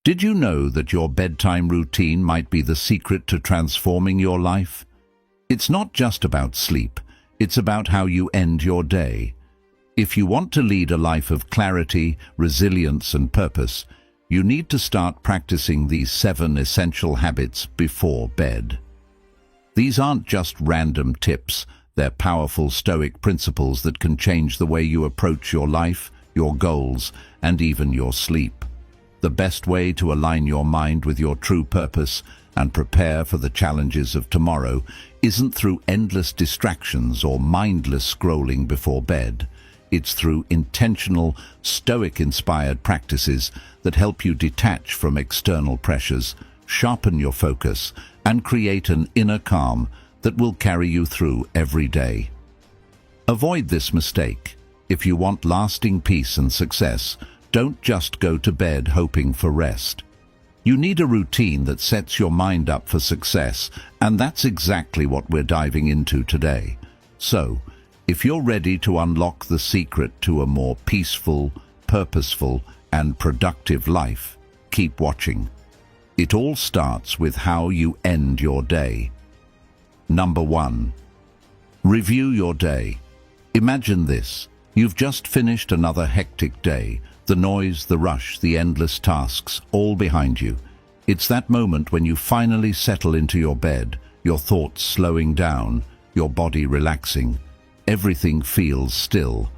Did you know that your bedtime routine might be the secret to transforming your life? It's not just about sleep, it's about how you end your day. If you want to lead a life of clarity, resilience, and purpose, you need to start practicing these 7 essential habits before bed. These aren't just random tips, they're powerful Stoic principles that can change the way you approach your life, your goals, and even your sleep. The best way to align your mind with your true purpose and prepare for the challenges of tomorrow isn't through endless distractions or mindless scrolling before bed. It's through intentional, Stoic-inspired practices that help you detach from external pressures, sharpen your focus, and create an inner calm that will carry you through every day. Avoid this mistake. If you want lasting peace and success, don't just go to bed hoping for rest. You need a routine that sets your mind up for success, and that's exactly what we're diving into today. So, if you're ready to unlock the secret to a more peaceful, purposeful, and productive life, keep watching. It all starts with how you end your day. Number 1. Review your day. Imagine this. You've just finished another hectic day. The noise, the rush, the endless tasks, all behind you. It's that moment when you finally settle into your bed, your thoughts slowing down, your body relaxing. Everything feels still.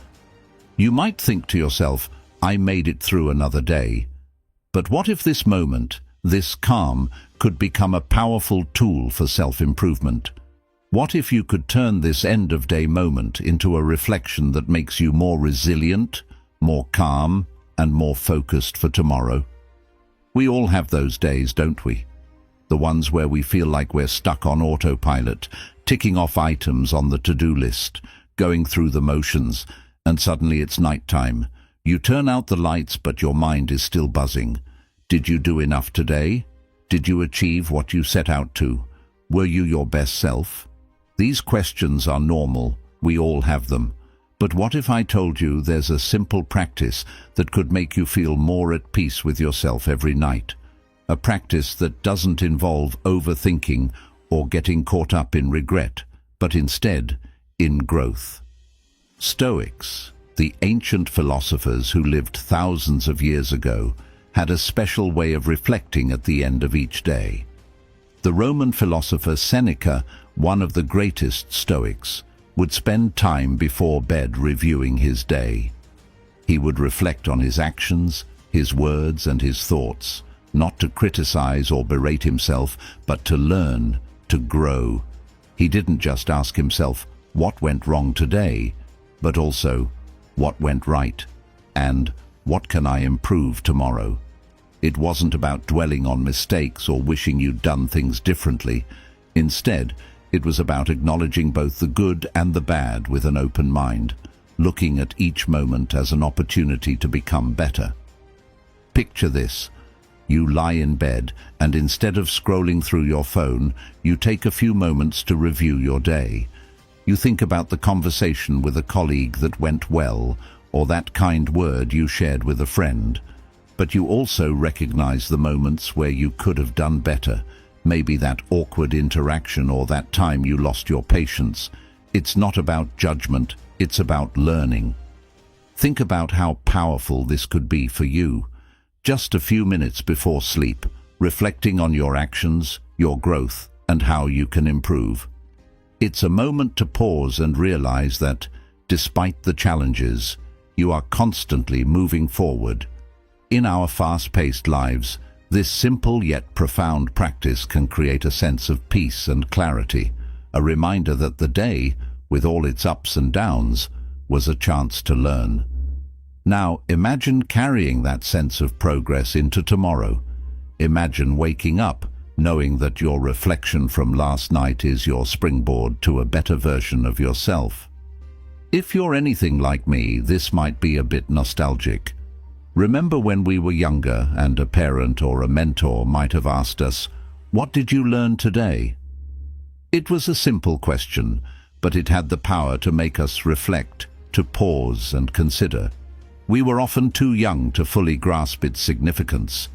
You might think to yourself, I made it through another day. But what if this moment, this calm, could become a powerful tool for self-improvement? What if you could turn this end-of-day moment into a reflection that makes you more resilient, more calm, and more focused for tomorrow? We all have those days, don't we? The ones where we feel like we're stuck on autopilot, ticking off items on the to-do list, going through the motions, and suddenly it's nighttime. You turn out the lights, but your mind is still buzzing. Did you do enough today? Did you achieve what you set out to? Were you your best self? These questions are normal. We all have them. But what if I told you there's a simple practice that could make you feel more at peace with yourself every night? A practice that doesn't involve overthinking or getting caught up in regret, but instead in growth. Stoics, the ancient philosophers who lived thousands of years ago, had a special way of reflecting at the end of each day. The Roman philosopher Seneca, one of the greatest Stoics, would spend time before bed reviewing his day. He would reflect on his actions, his words, and his thoughts, not to criticize or berate himself, but to learn, to grow. He didn't just ask himself, what went wrong today, but also, what went right, and what can I improve tomorrow? It wasn't about dwelling on mistakes or wishing you'd done things differently. Instead, it was about acknowledging both the good and the bad with an open mind, looking at each moment as an opportunity to become better. Picture this. You lie in bed, and instead of scrolling through your phone, you take a few moments to review your day. You think about the conversation with a colleague that went well, or that kind word you shared with a friend. But you also recognize the moments where you could have done better, maybe that awkward interaction or that time you lost your patience. It's not about judgment, it's about learning. Think about how powerful this could be for you. Just a few minutes before sleep, reflecting on your actions, your growth, and how you can improve. It's a moment to pause and realize that, despite the challenges, you are constantly moving forward. In our fast-paced lives, this simple yet profound practice can create a sense of peace and clarity, a reminder that the day, with all its ups and downs, was a chance to learn. Now, imagine carrying that sense of progress into tomorrow. Imagine waking up, knowing that your reflection from last night is your springboard to a better version of yourself. If you're anything like me, this might be a bit nostalgic. Remember when we were younger and a parent or a mentor might have asked us, "What did you learn today?" It was a simple question, but it had the power to make us reflect, to pause and consider. We were often too young to fully grasp its significance.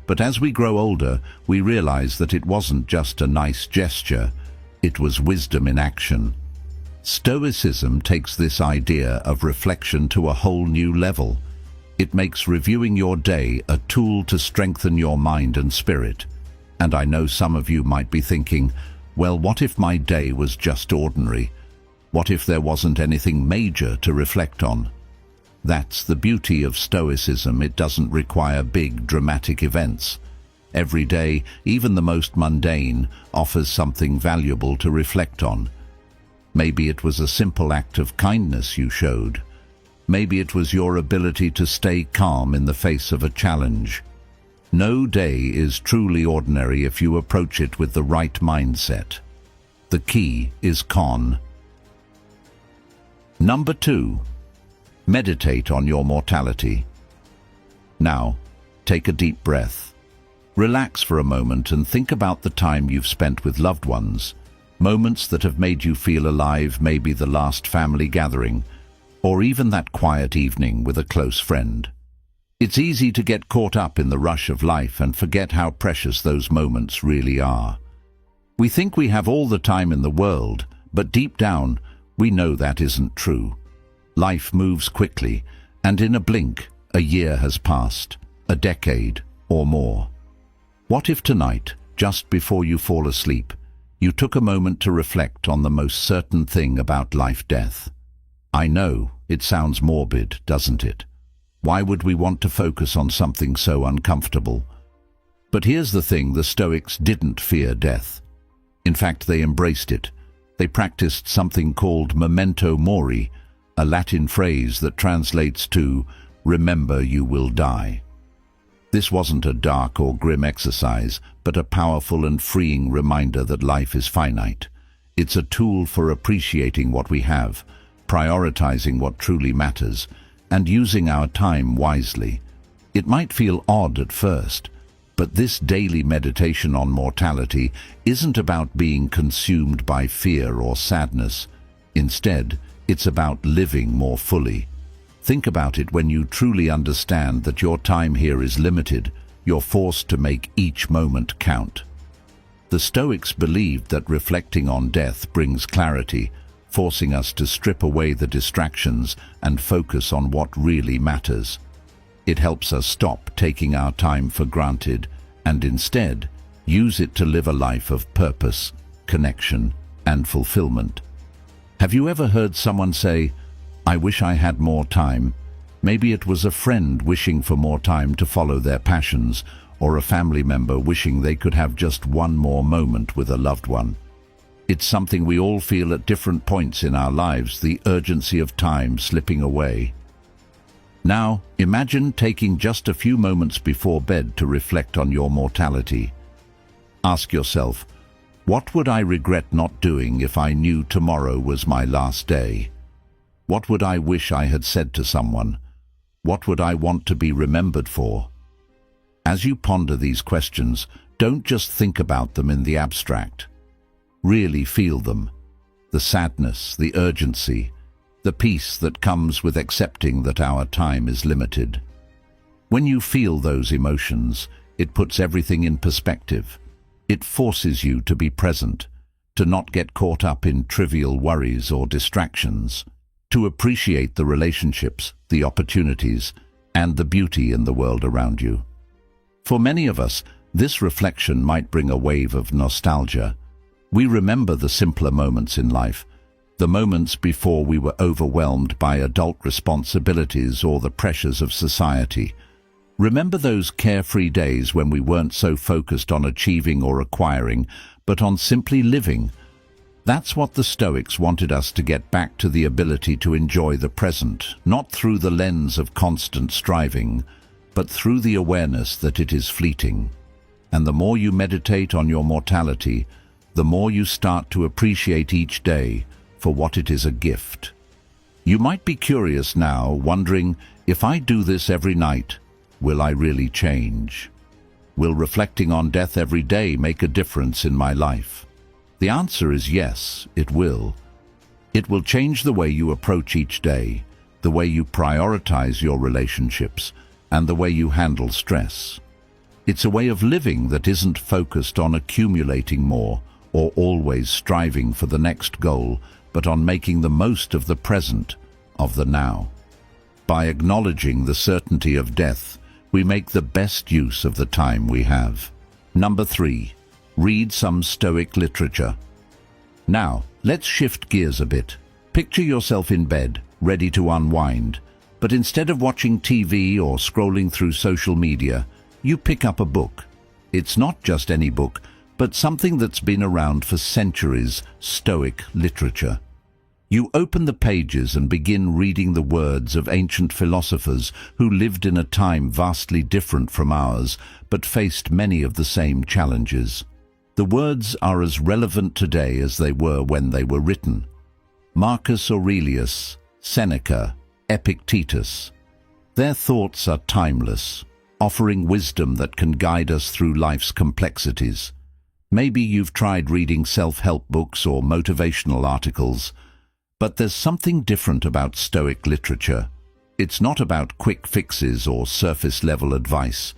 But as we grow older, we realize that it wasn't just a nice gesture, it was wisdom in action. Stoicism takes this idea of reflection to a whole new level. It makes reviewing your day a tool to strengthen your mind and spirit. And I know some of you might be thinking, well, what if my day was just ordinary? What if there wasn't anything major to reflect on? That's the beauty of Stoicism. It doesn't require big, dramatic events. Every day, even the most mundane, offers something valuable to reflect on. Maybe it was a simple act of kindness you showed. Maybe it was your ability to stay calm in the face of a challenge. No day is truly ordinary if you approach it with the right mindset. The key is con. Number 2. Meditate on your mortality. Now, take a deep breath. Relax for a moment and think about the time you've spent with loved ones. Moments that have made you feel alive, maybe the last family gathering, or even that quiet evening with a close friend. It's easy to get caught up in the rush of life and forget how precious those moments really are. We think we have all the time in the world, but deep down, we know that isn't true. Life moves quickly, and in a blink, a year has passed, a decade or more. What if tonight, just before you fall asleep, you took a moment to reflect on the most certain thing about life-death? I know, it sounds morbid, doesn't it? Why would we want to focus on something so uncomfortable? But here's the thing, the Stoics didn't fear death. In fact, they embraced it. They practiced something called memento mori, a Latin phrase that translates to "remember you will die." This wasn't a dark or grim exercise, but a powerful and freeing reminder that life is finite. It's a tool for appreciating what we have, prioritizing what truly matters, and using our time wisely. It might feel odd at first, but this daily meditation on mortality isn't about being consumed by fear or sadness. Instead, it's about living more fully. Think about it: when you truly understand that your time here is limited, you're forced to make each moment count. The Stoics believed that reflecting on death brings clarity, forcing us to strip away the distractions and focus on what really matters. It helps us stop taking our time for granted and instead use it to live a life of purpose, connection, and fulfillment. Have you ever heard someone say, "I wish I had more time"? Maybe it was a friend wishing for more time to follow their passions, or a family member wishing they could have just one more moment with a loved one. It's something we all feel at different points in our lives, the urgency of time slipping away. Now, imagine taking just a few moments before bed to reflect on your mortality. Ask yourself, what would I regret not doing if I knew tomorrow was my last day? What would I wish I had said to someone? What would I want to be remembered for? As you ponder these questions, don't just think about them in the abstract. Really feel them. The sadness, the urgency, the peace that comes with accepting that our time is limited. When you feel those emotions, it puts everything in perspective. It forces you to be present, to not get caught up in trivial worries or distractions, to appreciate the relationships, the opportunities, and the beauty in the world around you. For many of us, this reflection might bring a wave of nostalgia. We remember the simpler moments in life, the moments before we were overwhelmed by adult responsibilities or the pressures of society. Remember those carefree days when we weren't so focused on achieving or acquiring, but on simply living. That's what the Stoics wanted us to get back to, the ability to enjoy the present, not through the lens of constant striving, but through the awareness that it is fleeting. And the more you meditate on your mortality, the more you start to appreciate each day for what it is, a gift. You might be curious now, wondering, if I do this every night, will I really change? Will reflecting on death every day make a difference in my life? The answer is yes, it will. It will change the way you approach each day, the way you prioritize your relationships, and the way you handle stress. It's a way of living that isn't focused on accumulating more or always striving for the next goal, but on making the most of the present, of the now. By acknowledging the certainty of death, we make the best use of the time we have. Number 3. Read some Stoic literature. Now, let's shift gears a bit. Picture yourself in bed, ready to unwind, but instead of watching TV or scrolling through social media, you pick up a book. It's not just any book, but something that's been around for centuries, Stoic literature. You open the pages and begin reading the words of ancient philosophers who lived in a time vastly different from ours, but faced many of the same challenges. The words are as relevant today as they were when they were written. Marcus Aurelius, Seneca, Epictetus. Their thoughts are timeless, offering wisdom that can guide us through life's complexities. Maybe you've tried reading self-help books or motivational articles, but there's something different about Stoic literature. It's not about quick fixes or surface-level advice.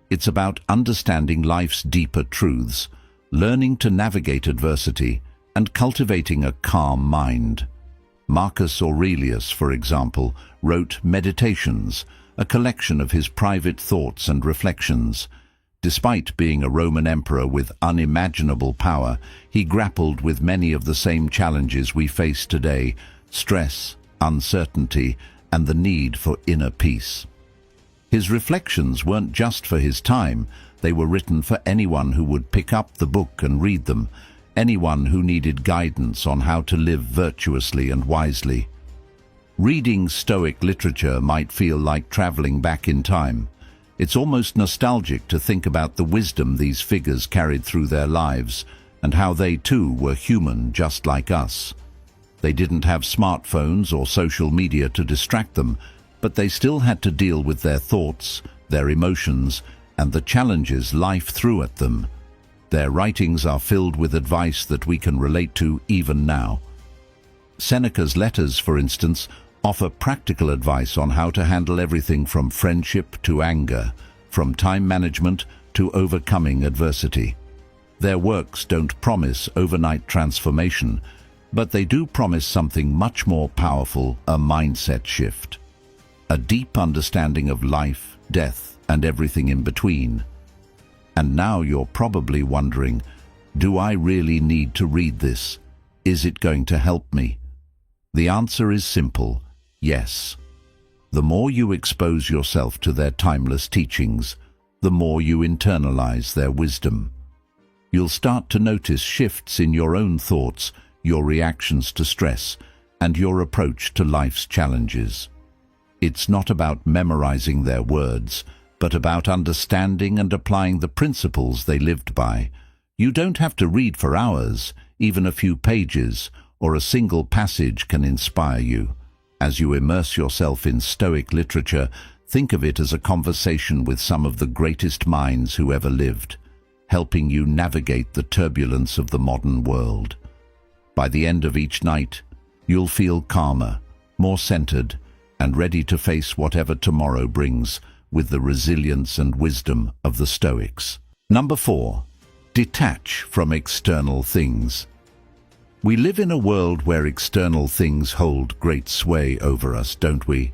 It's about understanding life's deeper truths, learning to navigate adversity, and cultivating a calm mind. Marcus Aurelius, for example, wrote Meditations, a collection of his private thoughts and reflections. Despite being a Roman emperor with unimaginable power, he grappled with many of the same challenges we face today: stress, uncertainty, and the need for inner peace. His reflections weren't just for his time, they were written for anyone who would pick up the book and read them, anyone who needed guidance on how to live virtuously and wisely. Reading Stoic literature might feel like traveling back in time. It's almost nostalgic to think about the wisdom these figures carried through their lives and how they too were human just like us. They didn't have smartphones or social media to distract them, but they still had to deal with their thoughts, their emotions, and the challenges life threw at them. Their writings are filled with advice that we can relate to even now. Seneca's letters, for instance, offer practical advice on how to handle everything from friendship to anger, from time management to overcoming adversity. Their works don't promise overnight transformation, but they do promise something much more powerful: a mindset shift. A deep understanding of life, death, and everything in between. And now you're probably wondering, do I really need to read this? Is it going to help me? The answer is simple: yes. The more you expose yourself to their timeless teachings, the more you internalize their wisdom. You'll start to notice shifts in your own thoughts, your reactions to stress, and your approach to life's challenges. It's not about memorizing their words, but about understanding and applying the principles they lived by. You don't have to read for hours. Even a few pages or a single passage can inspire you. As you immerse yourself in Stoic literature, think of it as a conversation with some of the greatest minds who ever lived, helping you navigate the turbulence of the modern world. By the end of each night, you'll feel calmer, more centered, and ready to face whatever tomorrow brings with the resilience and wisdom of the Stoics. Number 4. Detach from external things. We live in a world where external things hold great sway over us, don't we?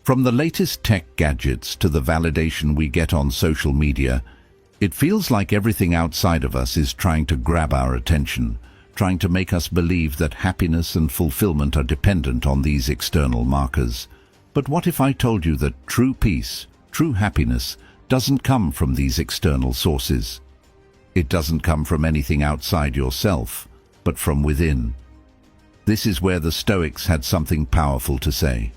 From the latest tech gadgets to the validation we get on social media, it feels like everything outside of us is trying to grab our attention, trying to make us believe that happiness and fulfillment are dependent on these external markers. But what if I told you that true peace, true happiness, doesn't come from these external sources? It doesn't come from anything outside yourself, but from within. This is where the Stoics had something powerful to say.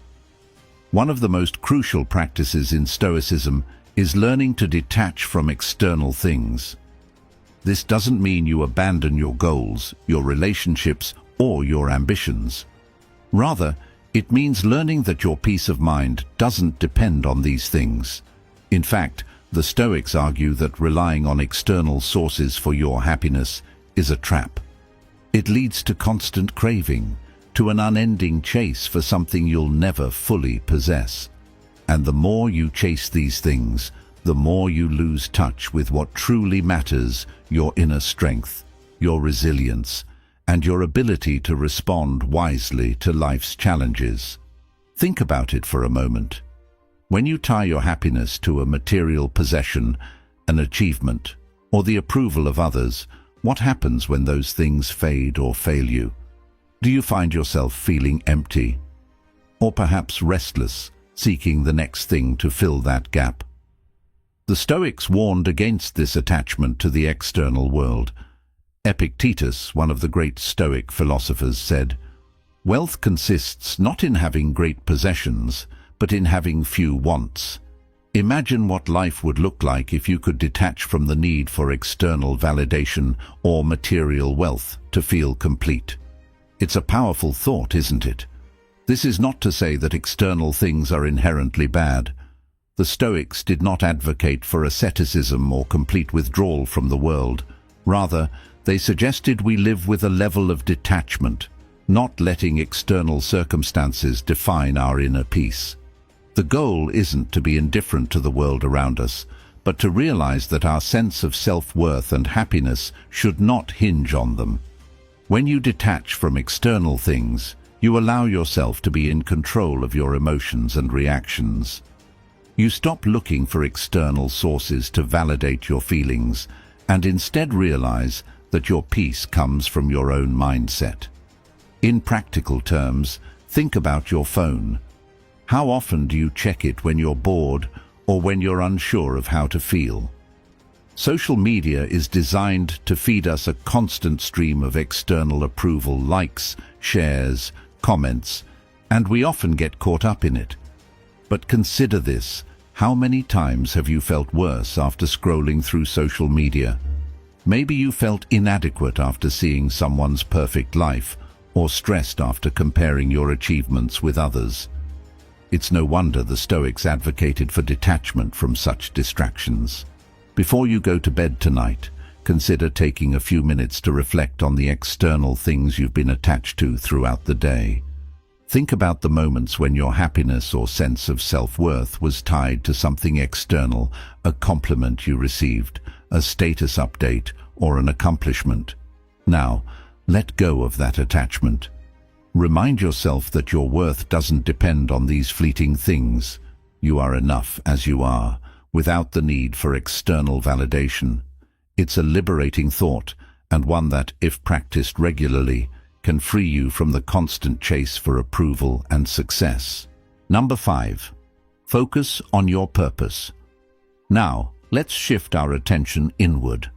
One of the most crucial practices in Stoicism is learning to detach from external things. This doesn't mean you abandon your goals, your relationships, or your ambitions. Rather, it means learning that your peace of mind doesn't depend on these things. In fact, the Stoics argue that relying on external sources for your happiness is a trap. It leads to constant craving, to an unending chase for something you'll never fully possess. And the more you chase these things, the more you lose touch with what truly matters: your inner strength, your resilience, and your ability to respond wisely to life's challenges. Think about it for a moment. When you tie your happiness to a material possession, an achievement, or the approval of others, what happens when those things fade or fail you? Do you find yourself feeling empty? Or perhaps restless, seeking the next thing to fill that gap? The Stoics warned against this attachment to the external world. Epictetus, one of the great Stoic philosophers, said, "Wealth consists not in having great possessions, but in having few wants." Imagine what life would look like if you could detach from the need for external validation or material wealth to feel complete. It's a powerful thought, isn't it? This is not to say that external things are inherently bad. The Stoics did not advocate for asceticism or complete withdrawal from the world. Rather, they suggested we live with a level of detachment, not letting external circumstances define our inner peace. The goal isn't to be indifferent to the world around us, but to realize that our sense of self-worth and happiness should not hinge on them. When you detach from external things, you allow yourself to be in control of your emotions and reactions. You stop looking for external sources to validate your feelings, and instead realize that your peace comes from your own mindset. In practical terms, think about your phone. How often do you check it when you're bored or when you're unsure of how to feel? Social media is designed to feed us a constant stream of external approval, likes, shares, comments, and we often get caught up in it. But consider this: how many times have you felt worse after scrolling through social media? Maybe you felt inadequate after seeing someone's perfect life, or stressed after comparing your achievements with others. It's no wonder the Stoics advocated for detachment from such distractions. Before you go to bed tonight, consider taking a few minutes to reflect on the external things you've been attached to throughout the day. Think about the moments when your happiness or sense of self-worth was tied to something external: a compliment you received, a status update, or an accomplishment. Now, let go of that attachment. Remind yourself that your worth doesn't depend on these fleeting things. You are enough as you are, without the need for external validation. It's a liberating thought, and one that, if practiced regularly, can free you from the constant chase for approval and success. Number 5. Focus on your purpose. Now, let's shift our attention inward.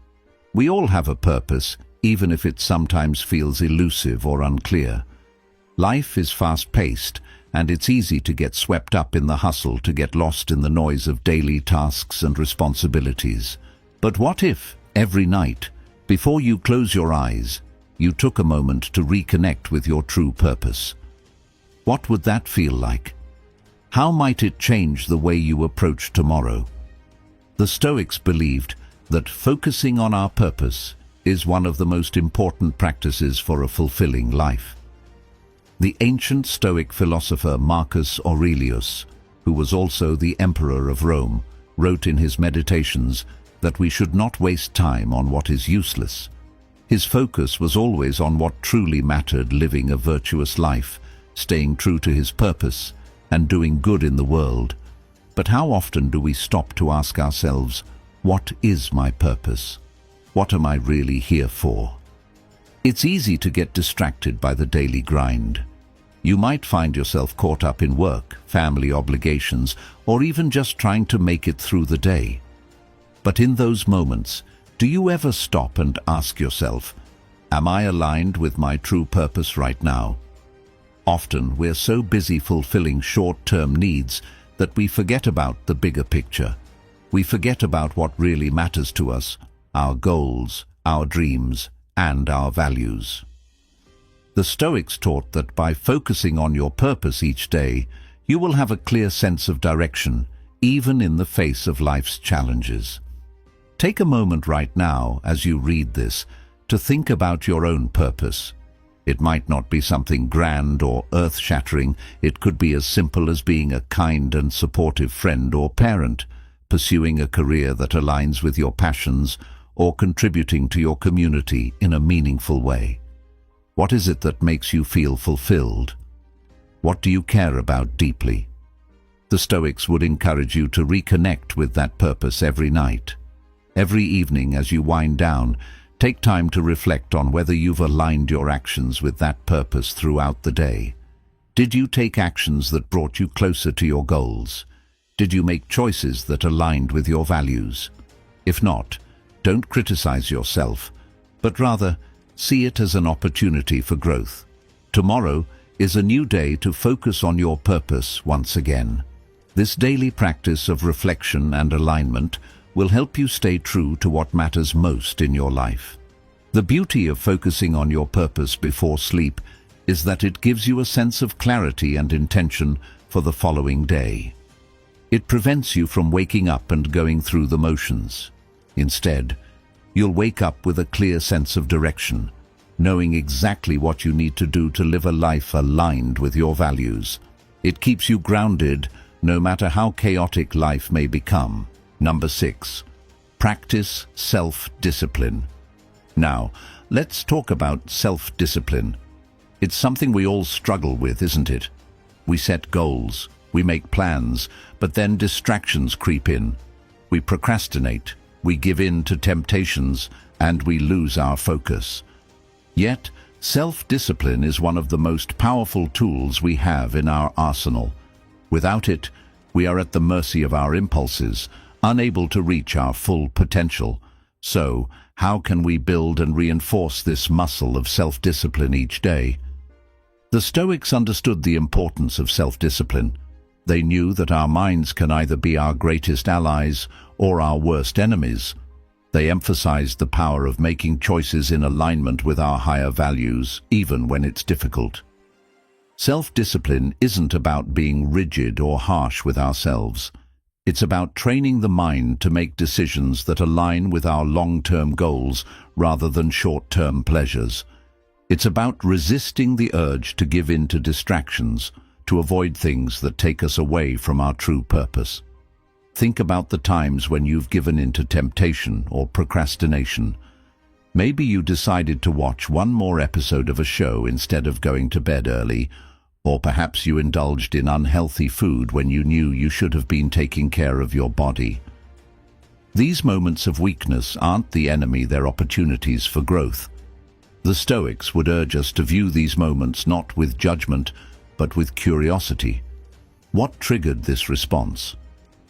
We all have a purpose, even if it sometimes feels elusive or unclear. Life is fast-paced, and it's easy to get swept up in the hustle, to get lost in the noise of daily tasks and responsibilities. But what if, every night, before you close your eyes, you took a moment to reconnect with your true purpose? What would that feel like? How might it change the way you approach tomorrow? The Stoics believed that focusing on our purpose is one of the most important practices for a fulfilling life. The ancient Stoic philosopher Marcus Aurelius, who was also the emperor of Rome, wrote in his Meditations that we should not waste time on what is useless. His focus was always on what truly mattered: living a virtuous life, staying true to his purpose, and doing good in the world. But how often do we stop to ask ourselves, what is my purpose? What am I really here for? It's easy to get distracted by the daily grind. You might find yourself caught up in work, family obligations, or even just trying to make it through the day. But in those moments, do you ever stop and ask yourself, am I aligned with my true purpose right now? Often we're so busy fulfilling short-term needs that we forget about the bigger picture. We forget about what really matters to us: our goals, our dreams, and our values. The Stoics taught that by focusing on your purpose each day, you will have a clear sense of direction, even in the face of life's challenges. Take a moment right now, as you read this, to think about your own purpose. It might not be something grand or earth-shattering. It could be as simple as being a kind and supportive friend or parent, pursuing a career that aligns with your passions, or contributing to your community in a meaningful way? What is it that makes you feel fulfilled? What do you care about deeply? The Stoics would encourage you to reconnect with that purpose every night. Every evening as you wind down, take time to reflect on whether you've aligned your actions with that purpose throughout the day. Did you take actions that brought you closer to your goals? Did you make choices that aligned with your values? If not, don't criticize yourself, but rather see it as an opportunity for growth. Tomorrow is a new day to focus on your purpose once again. This daily practice of reflection and alignment will help you stay true to what matters most in your life. The beauty of focusing on your purpose before sleep is that it gives you a sense of clarity and intention for the following day. It prevents you from waking up and going through the motions. Instead, you'll wake up with a clear sense of direction, knowing exactly what you need to do to live a life aligned with your values. It keeps you grounded no matter how chaotic life may become. Number 6. Practice self-discipline. Now, let's talk about self-discipline. It's something we all struggle with, isn't it? We set goals, we make plans, but then distractions creep in. We procrastinate, we give in to temptations, and we lose our focus. Yet, self-discipline is one of the most powerful tools we have in our arsenal. Without it, we are at the mercy of our impulses, unable to reach our full potential. So, how can we build and reinforce this muscle of self-discipline each day? The Stoics understood the importance of self-discipline. They knew that our minds can either be our greatest allies or our worst enemies. They emphasized the power of making choices in alignment with our higher values, even when it's difficult. Self-discipline isn't about being rigid or harsh with ourselves. It's about training the mind to make decisions that align with our long-term goals rather than short-term pleasures. It's about resisting the urge to give in to distractions, to avoid things that take us away from our true purpose. Think about the times when you've given in to temptation or procrastination. Maybe you decided to watch one more episode of a show instead of going to bed early, or perhaps you indulged in unhealthy food when you knew you should have been taking care of your body. These moments of weakness aren't the enemy, they're opportunities for growth. The Stoics would urge us to view these moments not with judgment, but with curiosity. What triggered this response?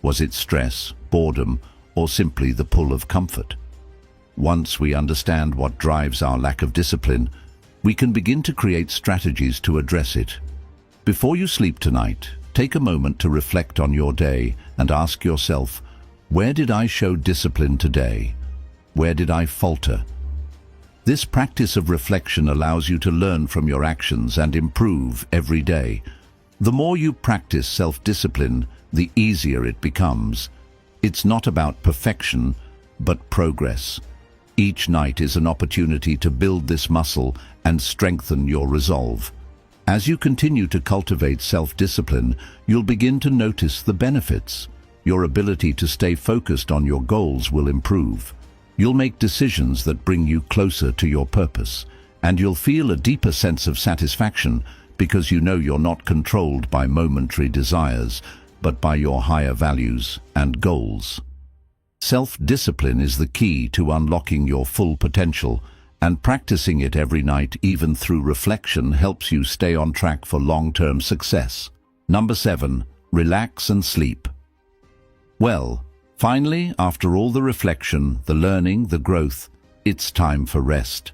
Was it stress, boredom, or simply the pull of comfort? Once we understand what drives our lack of discipline, we can begin to create strategies to address it. Before you sleep tonight, take a moment to reflect on your day and ask yourself, where did I show discipline today? Where did I falter? This practice of reflection allows you to learn from your actions and improve every day. The more you practice self-discipline, the easier it becomes. It's not about perfection, but progress. Each night is an opportunity to build this muscle and strengthen your resolve. As you continue to cultivate self-discipline, you'll begin to notice the benefits. Your ability to stay focused on your goals will improve. You'll make decisions that bring you closer to your purpose, and you'll feel a deeper sense of satisfaction because you know you're not controlled by momentary desires, but by your higher values and goals. Self-discipline is the key to unlocking your full potential, and practicing it every night, even through reflection, helps you stay on track for long-term success. Number 7. Relax and sleep. Well, finally, after all the reflection, the learning, the growth, it's time for rest.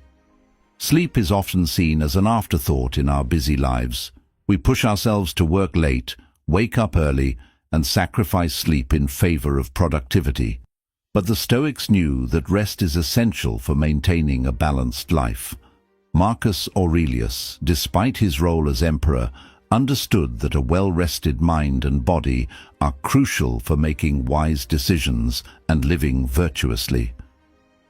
Sleep is often seen as an afterthought in our busy lives. We push ourselves to work late, wake up early, and sacrifice sleep in favor of productivity. But the Stoics knew that rest is essential for maintaining a balanced life. Marcus Aurelius, despite his role as emperor, understood that a well-rested mind and body are crucial for making wise decisions and living virtuously.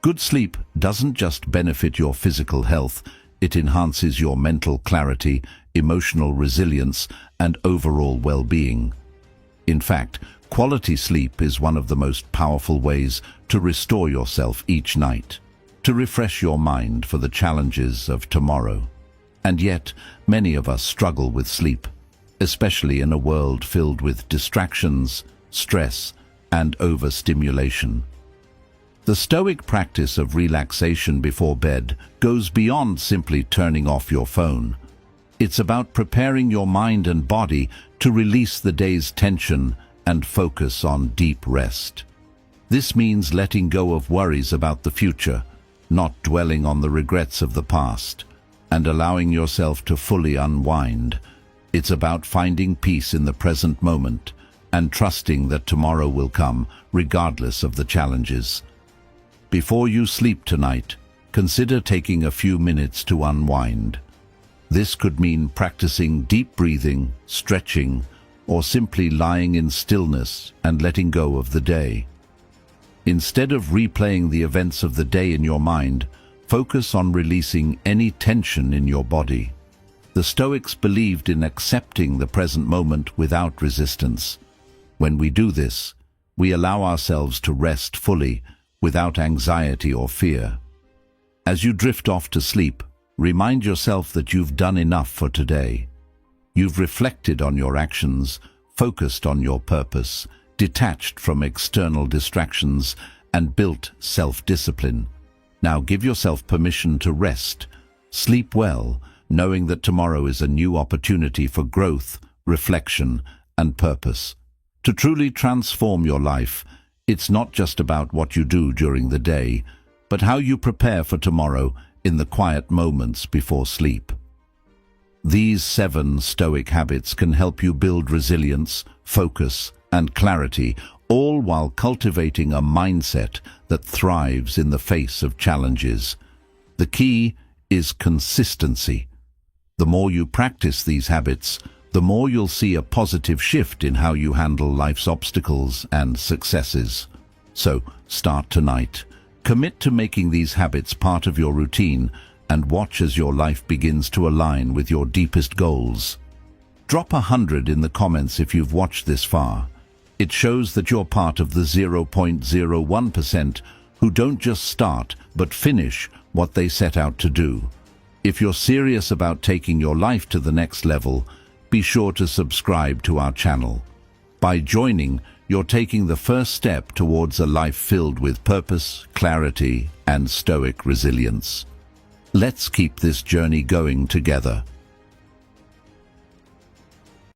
Good sleep doesn't just benefit your physical health, it enhances your mental clarity, emotional resilience, and overall well-being. In fact, Quality sleep is one of the most powerful ways to restore yourself each night, to refresh your mind for the challenges of tomorrow. And yet, many of us struggle with sleep, especially in a world filled with distractions, stress, and overstimulation. The Stoic practice of relaxation before bed goes beyond simply turning off your phone. It's about preparing your mind and body to release the day's tension and focus on deep rest. This means letting go of worries about the future, not dwelling on the regrets of the past, and allowing yourself to fully unwind. It's about finding peace in the present moment and trusting that tomorrow will come, regardless of the challenges. Before you sleep tonight, consider taking a few minutes to unwind. This could mean practicing deep breathing, stretching, or simply lying in stillness and letting go of the day. Instead of replaying the events of the day in your mind, focus on releasing any tension in your body. The Stoics believed in accepting the present moment without resistance. When we do this, we allow ourselves to rest fully, without anxiety or fear. As you drift off to sleep, remind yourself that you've done enough for today. You've reflected on your actions, focused on your purpose, detached from external distractions, and built self-discipline. Now give yourself permission to rest. Sleep well, knowing that tomorrow is a new opportunity for growth, reflection, and purpose. To truly transform your life, it's not just about what you do during the day, but how you prepare for tomorrow in the quiet moments before sleep. These 7 Stoic habits can help you build resilience, focus, and clarity, all while cultivating a mindset that thrives in the face of challenges. The key is consistency. The more you practice these habits, the more you'll see a positive shift in how you handle life's obstacles and successes. So, start tonight. Commit to making these habits part of your routine and watch as your life begins to align with your deepest goals. Drop 100 in the comments if you've watched this far. It shows that you're part of the 0.01% who don't just start but finish what they set out to do. If you're serious about taking your life to the next level, be sure to subscribe to our channel. By joining, you're taking the first step towards a life filled with purpose, clarity, and stoic resilience. Let's keep this journey going together.